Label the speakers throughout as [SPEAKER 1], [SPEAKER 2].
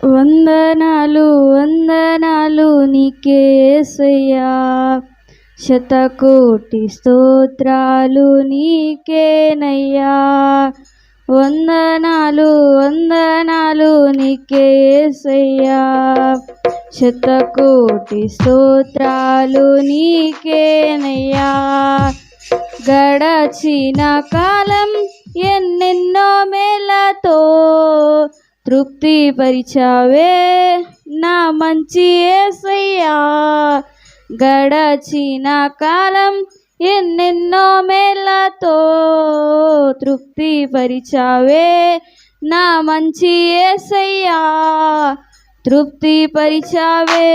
[SPEAKER 1] వందనాలు వందనాలు నీకే యేసయ్యా, శతకోటి స్తోత్రాలు నీకేనయ్యా. వందనాలు వందనాలు నీకే యేసయ్యా, శతకోటి స్తోత్రాలు నీకేనయ్యా. గడచిన కాలం ఎన్నెన్నో మేలతో తృప్తిపరిచావే నా మంచి యేసయ్యా. గడచిన కాలం ఎన్నెన్నో మేలతో తృప్తిపరిచావే నా మంచి యేసయ్యా. తృప్తిపరిచావే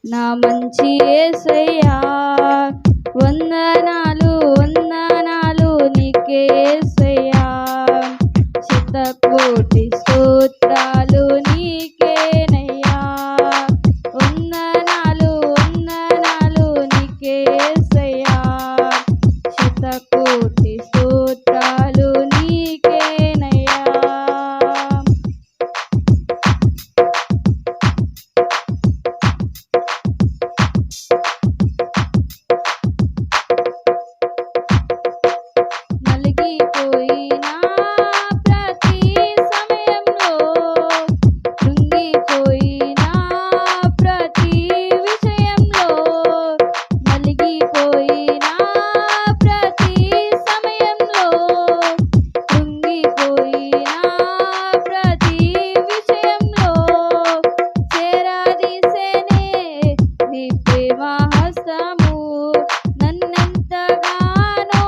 [SPEAKER 1] నా మంచి యేసయ్యా. వందనాలు వందనాలు నీకే యేసయ్యా, శతకోటి స్తోత్రాలు నీకేనయ్యా. వందనాలు వందనాలు నీకే యేసయ్యా, శతకోటి స్తోత్రాలు నీకేనయ్యా. నలిగిపోయినా ప్రతి సమయంలో, కృంగిపోయినా ప్రతి విషయంలో, నలిగిపోయినా ప్రతి సమయంలో, కృంగిపోయినా ప్రతి విషయంలో, చేరదీసెనే నీ ప్రేమ హస్తము. నన్నెంతగానో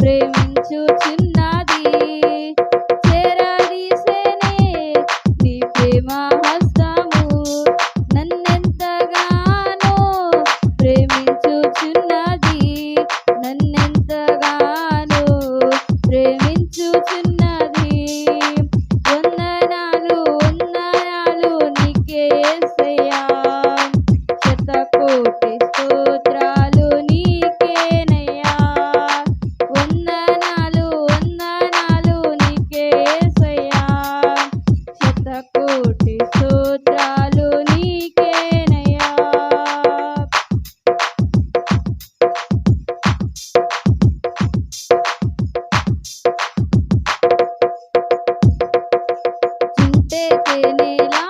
[SPEAKER 1] ప్రేమించుచున్నది, చేరదీసెనే నీ ప్రేమ హస్తము. నన్నెంతగానో ప్రేమించుచున్నది, నన్నెంతగానో ప్రేమించుచున్నది. వందనాలు వందనాలు నీకే యేసయ్యా, శతకోటి స్తోత్రాలు నీకేనయ్యా. వందనాలు వందనాలు నీకే యేసయ్యా, శతకోటి స్తోత్రాలు నీకేనయ్యా. చింటే తేనెలా